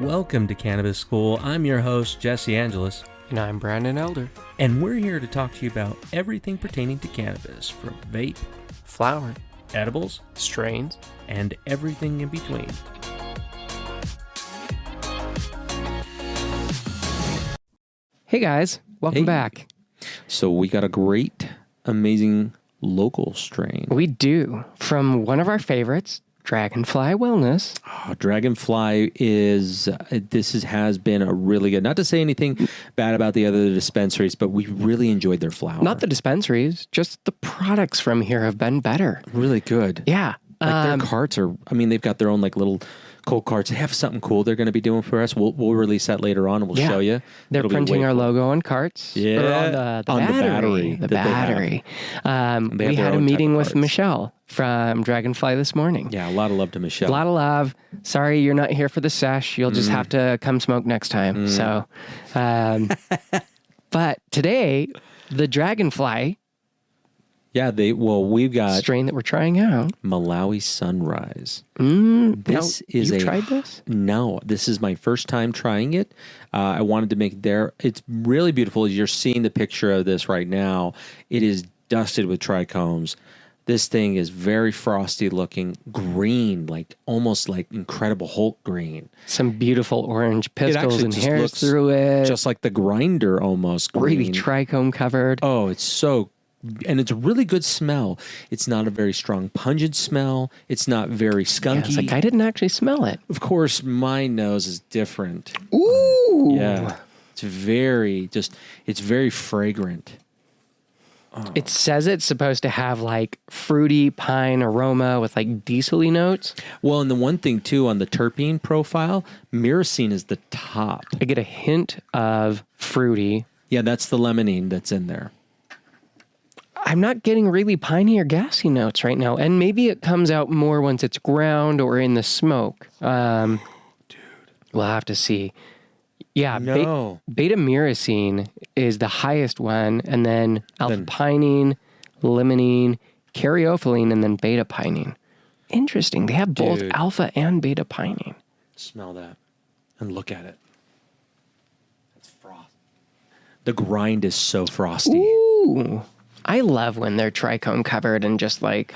Welcome to Cannabis School. I'm your host, Jesse Angeles. And I'm Brandon Elder. And we're here to talk to you about everything pertaining to cannabis, from vape, flower, edibles, strains, and everything in between. Hey guys, welcome back. So we got a great, amazing local strain. We do, from one of our favorites, Dragonfly Wellness. Oh, Dragonfly has been a really good, not to say anything bad about the other dispensaries, but we really enjoyed their flower. Not the dispensaries, just the products from here have been better. Really good. Yeah. Like their carts are, they've got their own like little cold carts. They have something cool they're going to be doing for us. We'll release that later on and we'll show you. They're printing our logo on carts. Yeah. Or on the battery. The battery. We had a meeting with Michelle from Dragonfly this morning. Yeah, a lot of love to Michelle. A lot of love. Sorry you're not here for the sesh. You'll just have to come smoke next time. So, but today, the Dragonfly... Yeah, we've got strain that we're trying out. Malawi Sunrise. You tried this? No, this is my first time trying it. I wanted to make it there. It's really beautiful. As you're seeing the picture of this right now, it is dusted with trichomes. This thing is very frosty looking, green, like almost like Incredible Hulk green. Some beautiful orange pistils and hairs through it. Just like the grinder almost green. Really trichome covered. Oh, and it's a really good smell. It's not a very strong pungent smell. It's not very skunky. Yeah, it's like I didn't actually smell it. Of course, my nose is different. Ooh. Yeah. It's very fragrant. Oh. It says it's supposed to have like fruity pine aroma with like diesel-y notes. Well, and the one thing too on the terpene profile, Myrcene is the top. I get a hint of fruity. Yeah, that's the limonene that's in there. I'm not getting really piney or gassy notes right now. And maybe it comes out more once it's ground or in the smoke. Dude. We'll have to see. Yeah, no. beta-myrcene is the highest one, and then alpha-pinene, limonene, caryophyllene, and then beta-pinene. Interesting. They have both alpha and beta-pinene. Smell that and look at it. It's frost. The grind is so frosty. Ooh. I love when they're trichome covered and just like...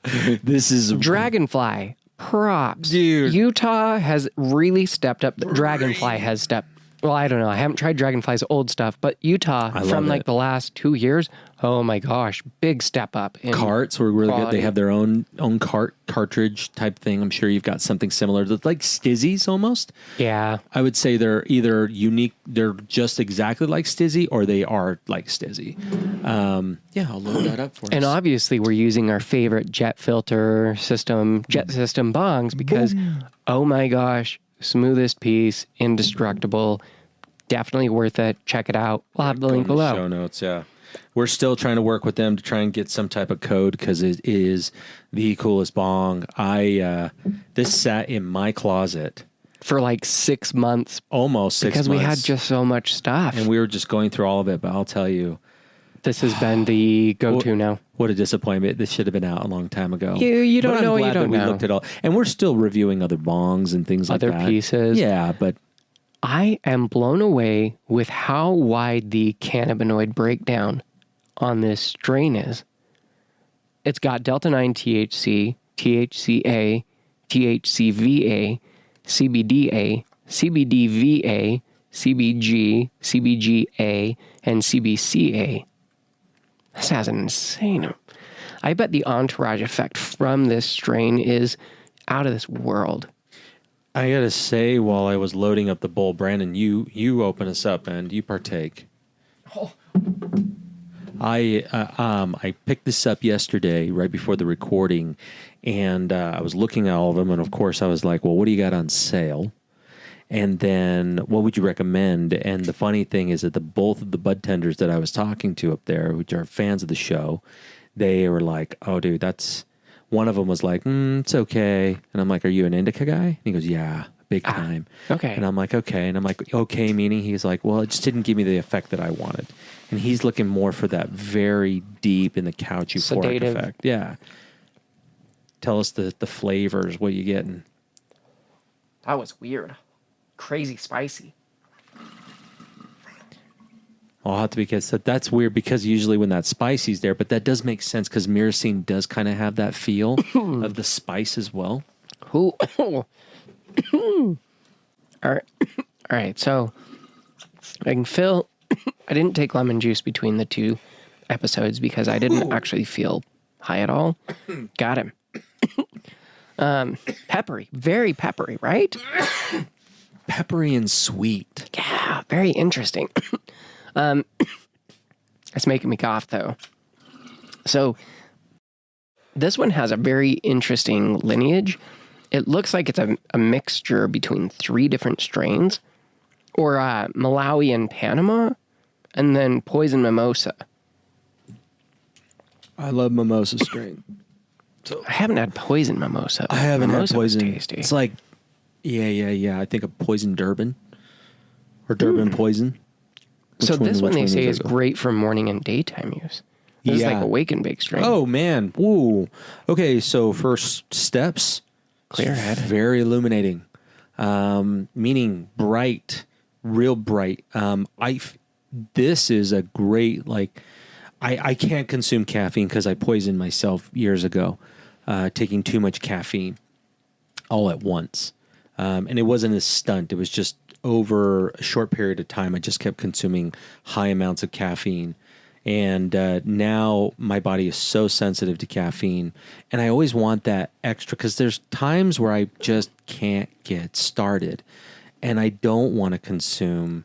This is... Dragonfly. Props. Dude. Utah has really stepped up. Dragonfly has stepped... Well, I don't know. I haven't tried Dragonfly's old stuff, but Utah, from like the last 2 years, oh my gosh, big step up. In carts were really quality. good. They have their own cartridge type thing. I'm sure you've got something similar. It's like Stizzies almost. Yeah. I would say they're either unique, they're just exactly like Stizzy, or they are like Stizzy. I'll load that up for us. And obviously we're using our favorite jet system bongs because, oh my gosh, smoothest piece, indestructible, definitely worth it. Check it out. We'll have the link below. Show notes, yeah. We're still trying to work with them to try and get some type of code because it is the coolest bong. This sat in my closet for like 6 months. Almost 6 months. Because we had just so much stuff. And we were just going through all of it, but I'll tell you. This has been the go-to now. What a disappointment. This should have been out a long time ago. You don't know, you don't know. We looked at all. And we're still reviewing other bongs and things like that. Other pieces. Yeah, but... I am blown away with how wide the cannabinoid breakdown on this strain is. It's got Delta-9 THC, THCA, THCVA, CBDA, CBDVA, CBG, CBGA, and CBCA. This has an insane... I bet the entourage effect from this strain is out of this world. I gotta say, while I was loading up the bowl, Brandon, you open us up and you partake. Oh. I picked this up yesterday, right before the recording, and I was looking at all of them, and of course I was like, well, what do you got on sale? And then what would you recommend? And the funny thing is that both of the bud tenders that I was talking to up there, which are fans of the show, they were like, oh, dude, that's... One of them was like, it's okay. And I'm like, are you an indica guy? And he goes, yeah, big time. Okay. And I'm like, okay. And I'm like, okay, meaning he's like, well, it just didn't give me the effect that I wanted. And he's looking more for that very deep in the couch euphoric sedative effect. Yeah. Tell us the flavors, what you getting. That was weird. Crazy spicy. I'll have to because that's weird because usually when that spicy's there, but that does make sense because Myrcene does kind of have that feel of the spice as well. Ooh. All right. All right. So I can feel, I didn't take lemon juice between the two episodes because I didn't actually feel high at all. Got him. Peppery, very peppery, right? Peppery and sweet. Yeah, very interesting. It's making me cough though. So this one has a very interesting lineage. It looks like it's a mixture between 3 different strains, or Malawi and Panama, and then Poison Mimosa. I love mimosa strain. So I haven't had Poison Mimosa. I haven't Mimosa had Poison. was tasty. It's like, yeah. I think of Poison Durban or Durban Poison. So this one they say is great for morning and daytime use. This is like a wake and bake strain. Oh man, woo. Okay, so first steps. Clear head. Very illuminating. Meaning bright, real bright. This is a great, like, I can't consume caffeine because I poisoned myself years ago, taking too much caffeine all at once. And it wasn't a stunt. It was just over a short period of time. I just kept consuming high amounts of caffeine. And now my body is so sensitive to caffeine. And I always want that extra because there's times where I just can't get started. And I don't want to consume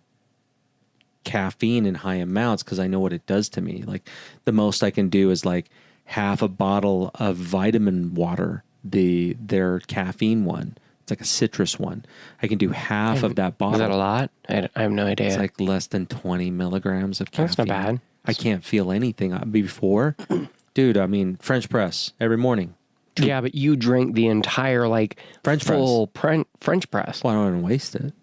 caffeine in high amounts because I know what it does to me. Like the most I can do is like half a bottle of vitamin water, their caffeine one. It's like a citrus one. I can do half of that bottle. Is that a lot? I have no idea. It's like less than 20 milligrams of caffeine. That's not bad. I can't feel anything before. Dude, I mean, French press every morning. Yeah, but you drink the entire like French full French press. Well, I don't want to waste it.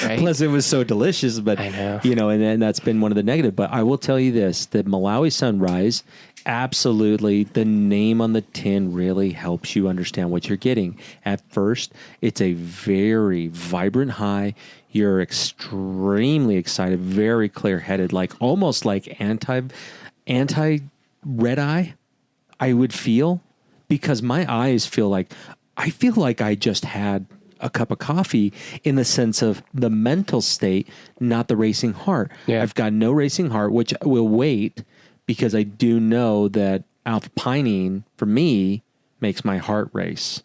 Right? Plus, it was so delicious. But I know. and then that's been one of the negative. But I will tell you this: the Malawi Sunrise, absolutely, the name on the tin really helps you understand what you're getting. At first, it's a very vibrant high. You're extremely excited, very clear-headed, like almost like anti red eye. I would feel because my eyes feel like I just had a cup of coffee in the sense of the mental state, not the racing heart. Yeah. I've got no racing heart, which will wait because I do know that alpha-pinene for me makes my heart race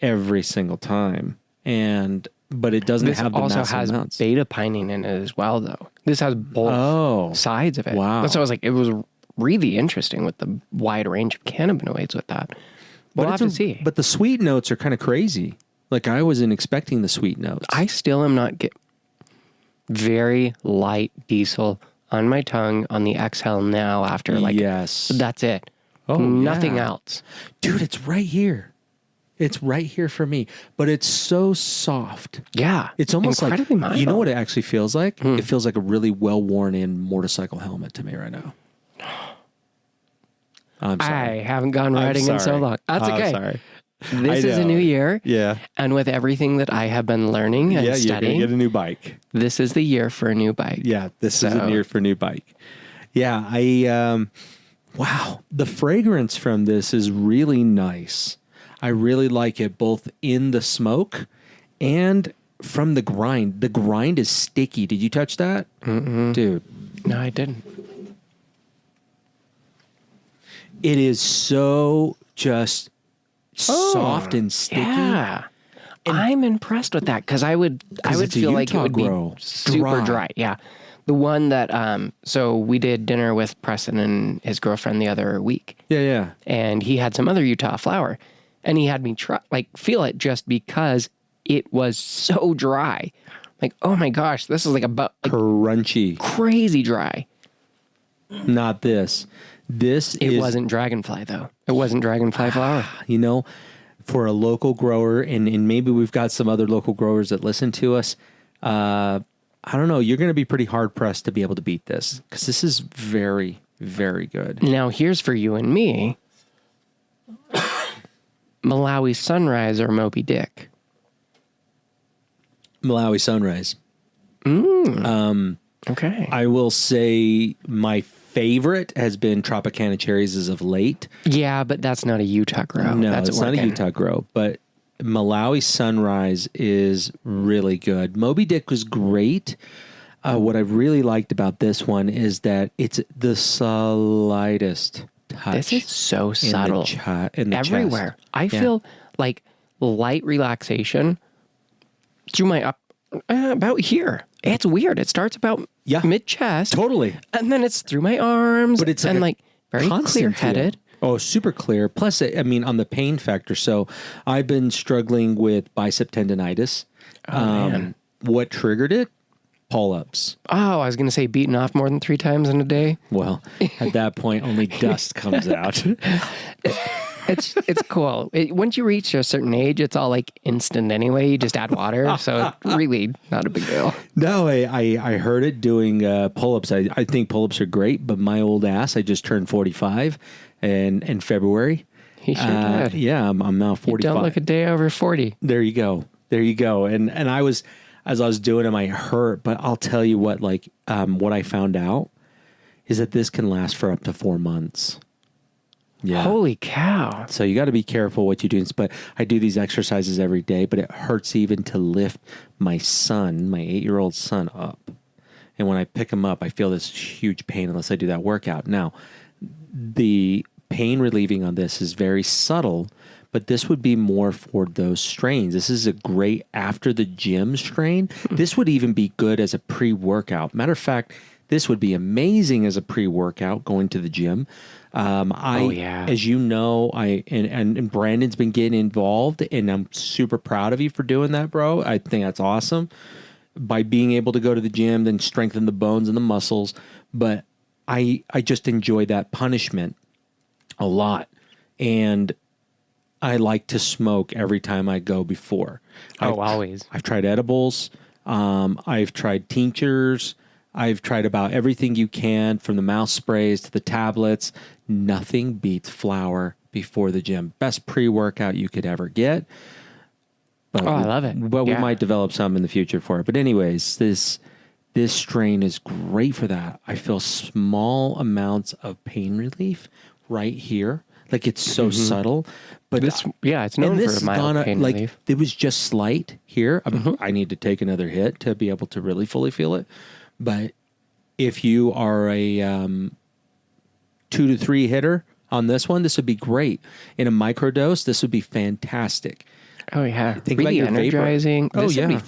every single time. But it doesn't have the also massive has amounts. beta-Pinene in it as well, though. This has both sides of it. Wow. That's why I was like, it was really interesting with the wide range of cannabinoids with that. We'll have to see. But the sweet notes are kind of crazy. Like I wasn't expecting the sweet notes. I still am not very light diesel on my tongue on the exhale now after yes. That's it. Oh, nothing yeah. else. Dude, it's right here. It's right here for me. But it's so soft. Yeah. It's almost incredibly like, mild. you know what it actually feels like? It feels like a really well-worn in motorcycle helmet to me right now. I'm sorry. I haven't gone riding in so long. That's okay. I'm sorry. This is a new year. Yeah. And with everything that I have been learning and Yeah, you're studying, going to get a new bike. this is the year for a new bike. Yeah, this is a year for a new bike. Yeah, wow. The fragrance from this is really nice. I really like it both in the smoke and from the grind. The grind is sticky. Did you touch that? Mm-mm. Dude. No, I didn't. It is so just soft and sticky. Yeah. I'm impressed with that because I would feel like it would be super dry. Yeah. The one that, so we did dinner with Preston and his girlfriend the other week. Yeah. And he had some other Utah flower and he had me feel it just because it was so dry. Like, oh my gosh, this is like crunchy, crazy dry. Not this. It wasn't dragonfly though. It wasn't dragonfly flower. You know, for a local grower, and maybe we've got some other local growers that listen to us. I don't know. You're going to be pretty hard pressed to be able to beat this because this is very, very good. Now here's for you and me. Malawi Sunrise or Moby Dick. Malawi Sunrise. Okay. I will say my favorite has been Tropicana cherries as of late. Yeah, but that's not a Utah grow. No, that's it's not a Utah grow, but Malawi Sunrise is really good. Moby Dick was great. What I really liked about this one is that it's the slightest touch. This is so subtle. In the everywhere. chest. I feel like light relaxation through my about here. It's weird. It starts about mid chest, totally, and then it's through my arms. But it's like very clear headed. Oh, super clear. Plus, I mean, on the pain factor. So, I've been struggling with bicep tendonitis. Man. What triggered it? Pull-ups. Oh, I was going to say beating off more than 3 times in a day. Well, at that point, only dust comes out. It's cool. Once you reach a certain age, it's all like instant anyway. You just add water, so it's really not a big deal. No, I heard it doing pull-ups. I think pull-ups are great, but my old ass, I just turned 45 in February. He sure did. Yeah, I'm now 45. You don't look a day over 40. There you go. And I was, as I was doing them, I hurt, but I'll tell you what, what I found out is that this can last for up to 4 months. Yeah. Holy cow. So you got to be careful what you do. But I do these exercises every day, but it hurts even to lift my 8-year-old son up. And when I pick him up, I feel this huge pain unless I do that workout. Now, the pain relieving on this is very subtle, but this would be more for those strains. This is a great after the gym strain. This would even be good as a pre-workout. Matter of fact, this would be amazing as a pre-workout going to the gym. As you know, and Brandon's been getting involved, and I'm super proud of you for doing that, bro. I think that's awesome. By being able to go to the gym, then strengthen the bones and the muscles. But I just enjoy that punishment a lot. And I like to smoke every time I go before. Always. I've tried edibles. I've tried tinctures. I've tried about everything you can, from the mouth sprays to the tablets. Nothing beats flower before the gym. Best pre-workout you could ever get. But I love it. But we might develop some in the future for it. But anyways, this strain is great for that. I feel small amounts of pain relief right here. Like, it's so subtle. But it's known for mild pain relief. It was just slight here. I need to take another hit to be able to really fully feel it. But if you are a 2 to 3 hitter on this one, this would be great. In a microdose, this would be fantastic. Oh, yeah. Think really about your energizing. Vapor.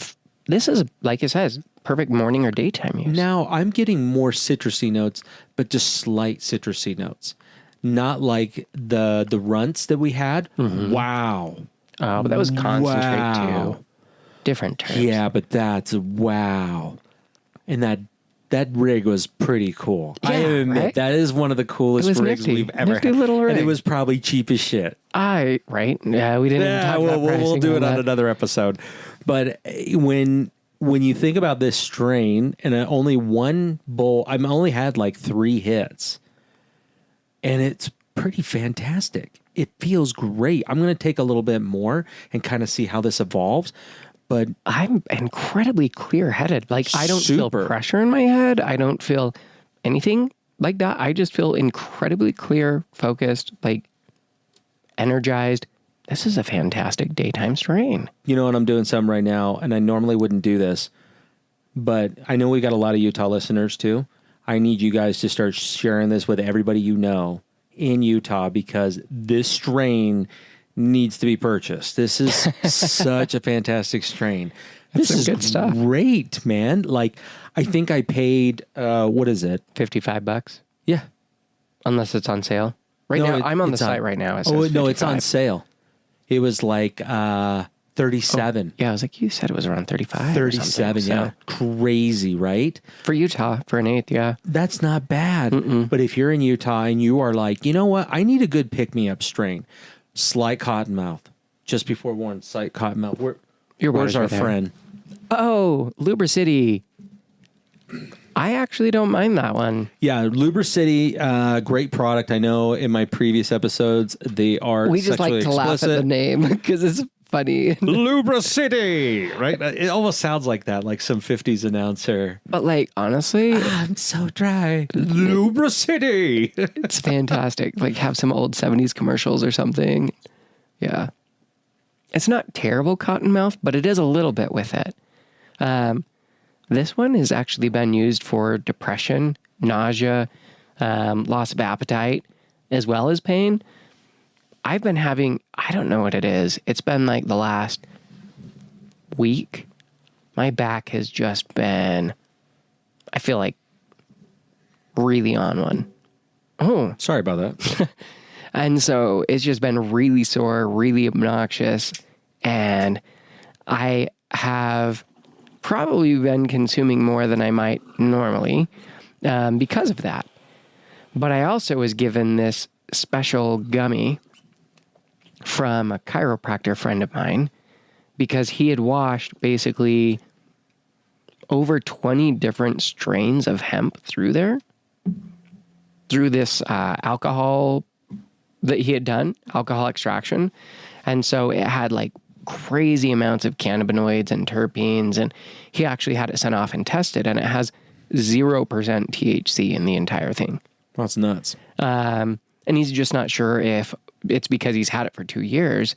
This is, like it says, perfect morning or daytime use. Now, I'm getting more citrusy notes, but just slight citrusy notes. Not like the runts that we had. Wow. Oh, but that was concentrate too. Different terms. Yeah, but that's wow. And that rig was pretty cool. Yeah, I admit, right? that is one of the coolest rigs nifty. we've ever Nifty had. little rig. And it was probably cheap as shit. Right? Yeah, we didn't talk about pricing. We'll do it on that. another episode. But when you think about this strain, and only one bowl, I've only had like 3 hits. And it's pretty fantastic. It feels great. I'm going to take a little bit more and kind of see how this evolves. But I'm incredibly clear-headed. Like, I don't feel pressure in my head. I don't feel anything like that. I just feel incredibly clear, focused, like energized. This is a fantastic daytime strain. You know what? I'm doing some right now, and I normally wouldn't do this, but I know we got a lot of Utah listeners too. I need you guys to start sharing this with everybody you know in Utah, because this strain needs to be purchased. This is such a fantastic strain. That's This is good stuff. Great, man. Like, I think I paid, what is it? $55? Yeah. Unless it's on sale. I'm on the site right now. It says no, it's on 55. sale. It was like 37. Oh, yeah, I was like, you said it was around 35. 37, yeah. So. Crazy, right? For Utah, for an 8th, yeah. That's not bad. But if you're in Utah and you are like, you know what? I need a good pick-me-up strain. Slight Cottonmouth. Just before Warren, Slight Cottonmouth. Where's our friend? Oh, Lubricity. I actually don't mind that one. Yeah, Lubricity, great product. I know in my previous epides, they are We just like to explicit. laugh at the name because it's funny. Lubricity, right? It almost sounds like that, like some 50s announcer. But like, honestly, I'm so dry. Lubricity. it's fantastic. Like have some old 70s commercials or something. Yeah. It's not terrible cottonmouth, but it is a little bit with it. This one has actually been used for depression, nausea, loss of appetite, as well as pain. I've been having, I don't know what it is. It's been like the last week. My back has just been, I feel like, really on one. Oh. Sorry about that. And so it's just been really sore, really obnoxious. And I have probably been consuming more than I might normally because of that. But I also was given this special gummy from a chiropractor friend of mine because he had washed basically over 20 different strains of hemp through this alcohol that he had done, alcohol extraction. And so it had like crazy amounts of cannabinoids and terpenes, and he actually had it sent off and tested, and it has 0% THC in the entire thing. That's nuts. And he's just not sure if it's because he's had it for 2 years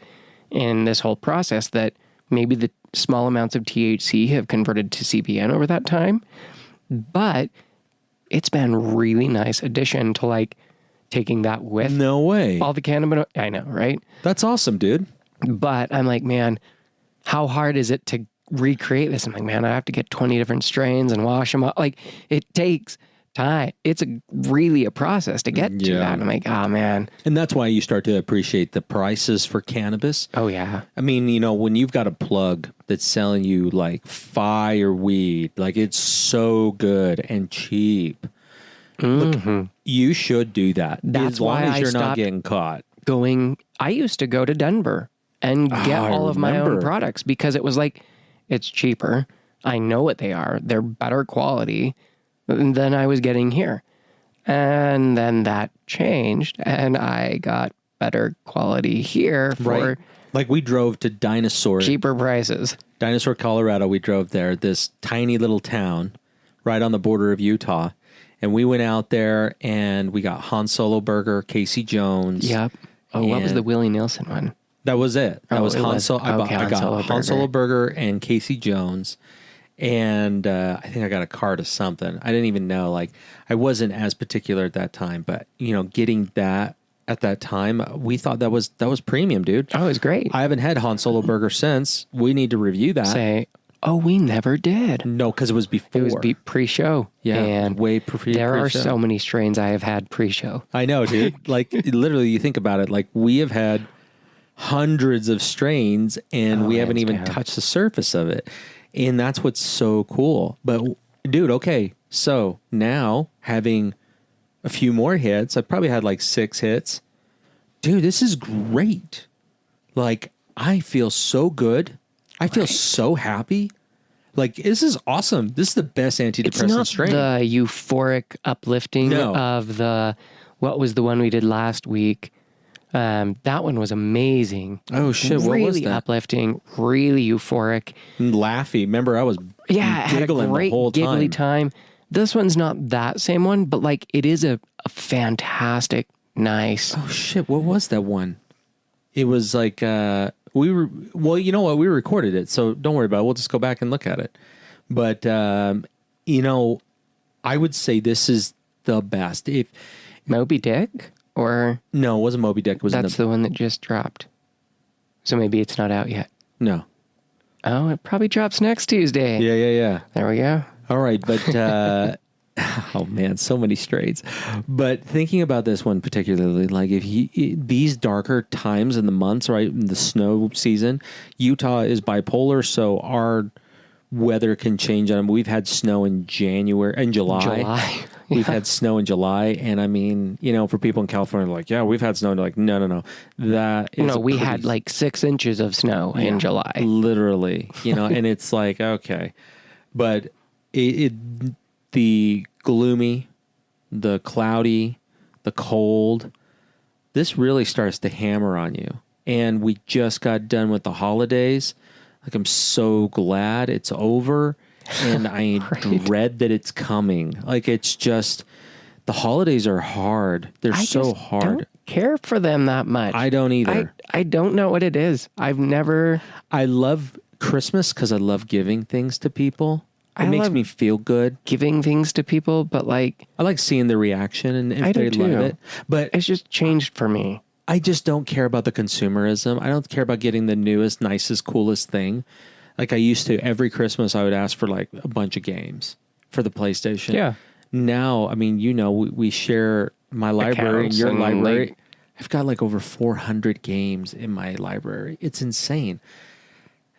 in this whole process that maybe the small amounts of THC have converted to CBN over that time. But it's been a really nice addition to like taking that with No way. all the cannabinoid. I know, right? That's awesome, dude. But I'm like, man, how hard is it to recreate this? I'm like, man, I have to get 20 different strains and wash them up. Like, it takes time. It's really a process to get to that. I'm like, oh, man. And that's why you start to appreciate the prices for cannabis. Oh, yeah. I mean, you know, when you've got a plug that's selling you like fire weed, like it's so good and cheap. Look, you should do that. That's as long why as I you're not stopped getting caught. I used to go to Denver and get all of my own products because it was like, it's cheaper. I know what they are. They're better quality than I was getting here. And then that changed and I got better quality here for like we drove to Dinosaur. cheaper prices. Dinosaur, Colorado. We drove there, this tiny little town right on the border of Utah. And we went out there and we got Han Solo Burger, Casey Jones. Yep. Oh, what was the Willie Nelson one? That was it. That was Han Solo. I got Han Solo Burger and Casey Jones. And I think I got a cart of something. I didn't even know. Like, I wasn't as particular at that time. But, you know, getting that at that time, we thought that was premium, dude. Oh, it was great. I haven't had Han Solo Burger since. We need to review that. Oh, we never did. No, because it was before. It was pre-show. Yeah, and way pre-show. There are so many strains I have had pre-show. I know, dude. Like, literally, you think about it. Like, we have had hundreds of strains, and we haven't even touched the surface of it. And that's what's so cool. But, dude, okay. So, now, having a few more hits, I've probably had like 6 hits. Dude, this is great. Like, I feel so good. I feel so happy. Like, this is awesome. This is the best antidepressant strain. It's not the euphoric uplifting of what was the one we did last week. That one was amazing. Oh, shit. What was that? Really uplifting, really euphoric. Laughy. Remember, I was giggling the whole time. Giggly time. This one's not that same one, but like it is a fantastic, nice. Oh, shit. What was that one? It was like... you know what? We recorded it, so don't worry about it. We'll just go back and look at it. But, you know, I would say this is the best. If Moby Dick? Or... No, it wasn't Moby Dick. That's the one that just dropped. So maybe it's not out yet. No. Oh, it probably drops next Tuesday. Yeah. There we go. All right, but... oh man, so many strains. But thinking about this one particularly, like these darker times in the months, right, in the snow season, Utah is bipolar, so our weather can change on them. We've had snow in July. We've had snow in July, and I mean, you know, for people in California, like, yeah, we've had snow. And like, no, that is we had like 6 inches of snow in July, literally. You know, and it's like, okay, but the gloomy, the cloudy, the cold, this really starts to hammer on you. and we just got done with the holidays. Like, I'm so glad it's over, and I dread that it's coming. Like, it's just, the holidays are hard. They're so hard. I don't care for them that much. I don't either. I don't know what it is. I've never... I love Christmas because I love giving things to people. It makes me feel good. Giving things to people, but like... I like seeing the reaction and if they love it. But it's just changed for me. I just don't care about the consumerism. I don't care about getting the newest, nicest, coolest thing. Like I used to, every Christmas I would ask for like a bunch of games for the PlayStation. Yeah. Now, I mean, we share my library and your library. I've got like over 400 games in my library. It's insane.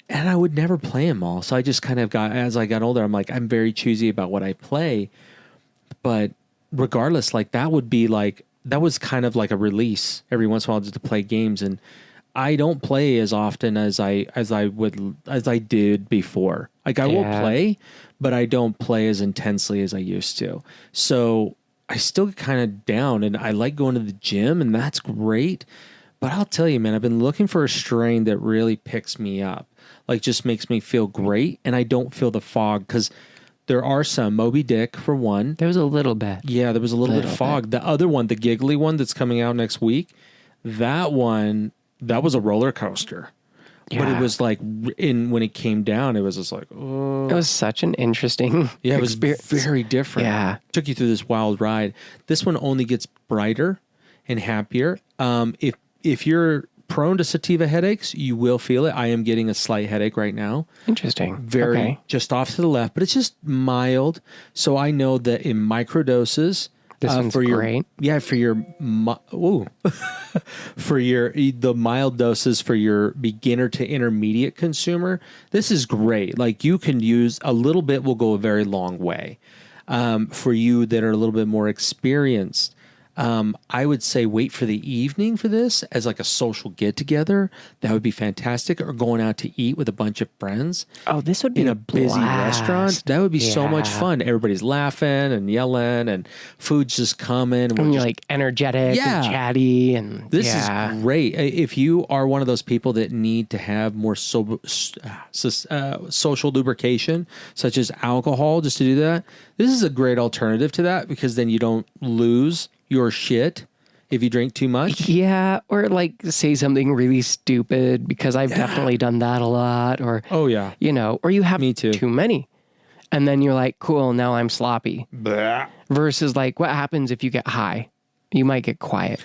And I would never play them all. So I just kind of as I got older, I'm like, I'm very choosy about what I play. But regardless, like that was kind of like a release every once in a while just to play games. And I don't play as often as I did before. Like I will play, but I don't play as intensely as I used to. So I still get kind of down, and I like going to the gym, and that's great. But I'll tell you, man, I've been looking for a strain that really picks me up, like just makes me feel great, and I don't feel the fog because there are some. Moby Dick, for one. There was a little bit. Yeah, there was a little bit of fog. The other one, the giggly one that's coming out next week, that was a roller coaster. Yeah. But it was like, when it came down, it was just like, oh. It was such an interesting it was very different. Yeah. Took you through this wild ride. This one only gets brighter and happier. If you're prone to sativa headaches, you will feel it. I am getting a slight headache right now. Interesting. Just off to the left, but it's just mild. So I know that in microdoses, this one's for great. For the mild doses for your beginner to intermediate consumer, this is great. Like you can use a little bit will go a very long way. For you that are a little bit more experienced, I would say wait for the evening for this as like a social get together. That would be fantastic. Or going out to eat with a bunch of friends. Oh, this would be in a busy restaurant. That would be so much fun. Everybody's laughing and yelling, and food's just coming. And you're like energetic and chatty, and this is great. If you are one of those people that need to have more social lubrication, such as alcohol, just to do that, this is a great alternative to that because then you don't lose your shit if you drink too much. Yeah, or like say something really stupid, because I've definitely done that a lot. Or or you have too many, and then you're like, cool, now I'm sloppy. Blah. Versus like, what happens if you get high? You might get quiet.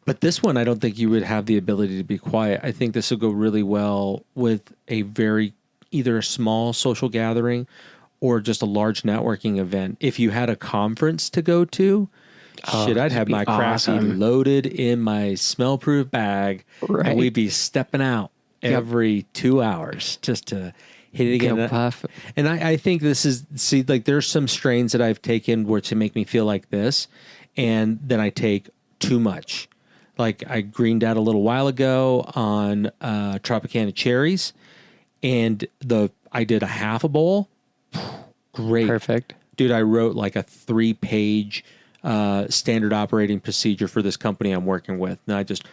But this one, I don't think you would have the ability to be quiet. I think this will go really well with either a small social gathering or just a large networking event. If you had a conference to go to, I'd have my crafty loaded in my smell-proof bag, and we'd be stepping out every 2 hours just to hit it again. Puff. And I think this is, there's some strains that I've taken to make me feel like this, and then I take too much. Like I greened out a little while ago on Tropicana cherries, and I did a half a bowl. Great. Perfect. Dude, I wrote like a 3-page standard operating procedure for this company I'm working with. And I just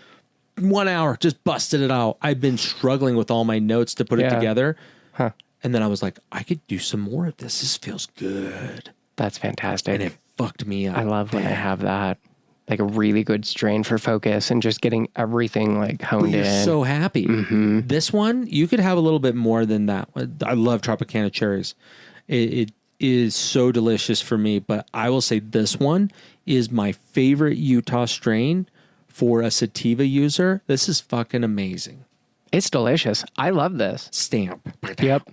1 hour, just busted it out. I've been struggling with all my notes to put it together. Huh. And then I was like, I could do some more of this. This feels good. That's fantastic. And it fucked me up. I love when I have that. Like a really good strain for focus and just getting everything like honed in. You're so happy. Mm-hmm. This one, you could have a little bit more than that. I love Tropicana cherries. It is so delicious for me, but I will say this one is my favorite Utah strain for a sativa user. This is fucking amazing. It's delicious. I love this. Stamp. Yep.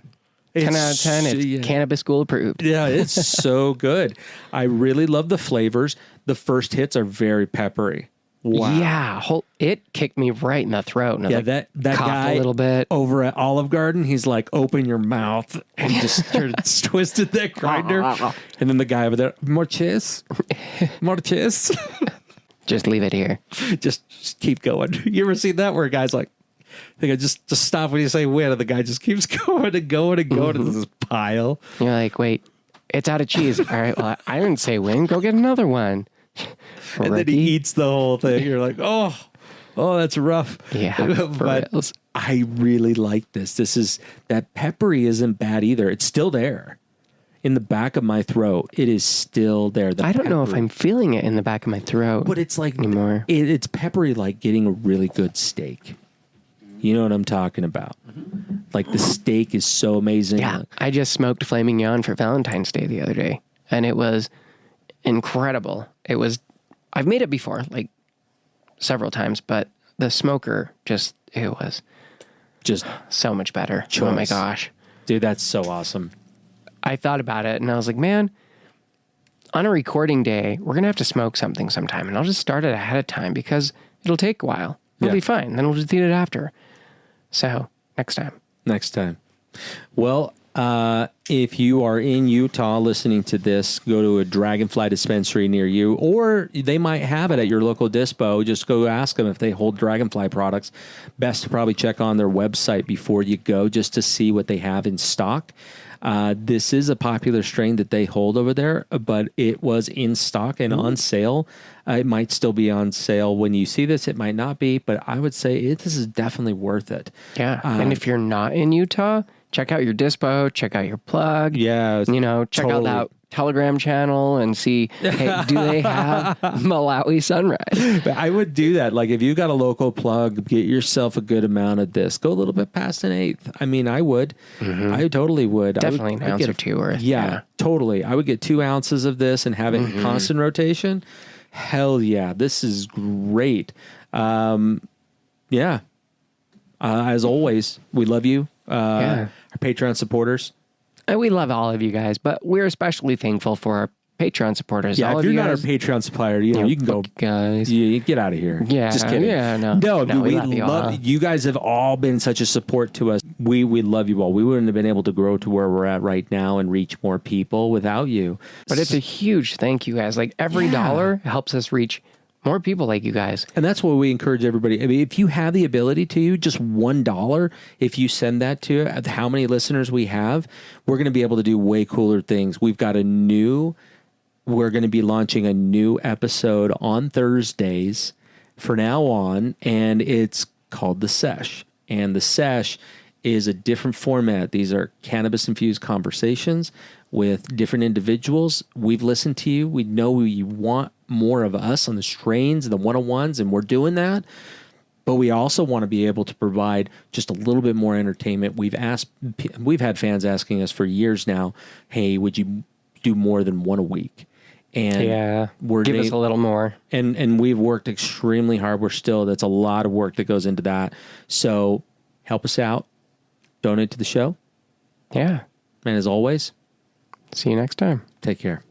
10 out of 10. It's Cannabis School approved. Yeah, it's so good. I really love the flavors. The first hits are very peppery. Wow. Yeah, it kicked me right in the throat. And that guy a little bit over at Olive Garden, he's like, open your mouth, and just twisted that grinder. And then the guy over there, more cheese. Just leave it here. Just keep going. You ever seen that where a guy's like, I think I just stop when you say win, and the guy just keeps going and going and going into this pile. You're like, wait, it's out of cheese. All right, well, I didn't say win. Go get another one. And then he eats the whole thing. You're like, oh, Oh, that's rough. Yeah, But reals. I really like this. That peppery isn't bad either. It's still there in the back of my throat. It is still there. I don't know if I'm feeling it in the back of my throat, but it's like anymore. It's peppery, like getting a really good steak. You know what I'm talking about? Like the steak is so amazing. Yeah, I just smoked Flaming Yon for Valentine's Day the other day, and it was incredible. I've made it before, like several times, but the smoker it was just so much better. choice. Oh my gosh. Dude, that's so awesome. I thought about it and I was like, man, on a recording day, we're going to have to smoke something sometime, and I'll just start it ahead of time because it'll take a while. It'll be fine. Then we'll just eat it after. So next time. Well, if you are in Utah listening to this, go to a Dragonfly dispensary near you, or they might have it at your local dispo. Just go ask them if they hold Dragonfly products. Best to probably check on their website before you go just to see what they have in stock. This is a popular strain that they hold over there, but it was in stock and on sale. It might still be on sale when you see this. It might not be, but I would say this is definitely worth it. Yeah. And if you're not in Utah, check out your dispo, check out your plug. Yeah. Check out that Telegram channel and see, hey, do they have Malawi Sunrise? I would do that. Like if you got a local plug, get yourself a good amount of this. Go a little bit past an eighth. I mean, I would. Mm-hmm. I totally would. Definitely an ounce or two worth. Yeah, totally. I would get 2 ounces of this and have it in constant rotation. Hell yeah. This is great. Yeah. As always, we love you. Our Patreon supporters. And we love all of you guys, but we're especially thankful for our Patreon supporters. Yeah, all if of you're you not our guys, Patreon supplier, you can go, guys. You get out of here. Yeah, just kidding. Yeah, no, dude, we we love you all. you guys have all been such a support to us. We love you all. We wouldn't have been able to grow to where we're at right now and reach more people without you. But it's a huge thank you, guys. Like every dollar helps us reach more people like you guys. And that's what we encourage everybody. I mean, if you have the ability to, just $1, if you send that to how many listeners we have, we're going to be able to do way cooler things. We're going to be launching a new episode on Thursdays for now on, and it's called The Sesh. And The Sesh is a different format. These are cannabis-infused conversations with different individuals. We've listened to you. We know you want more of us on the strains and the one-on-ones, and we're doing that. But we also want to be able to provide just a little bit more entertainment. We've had fans asking us for years now, hey, would you do more than one a week? And give us a little more. And we've worked extremely hard. That's a lot of work that goes into that. So help us out. Donate to the show. Yeah. And as always, see you next time. Take care.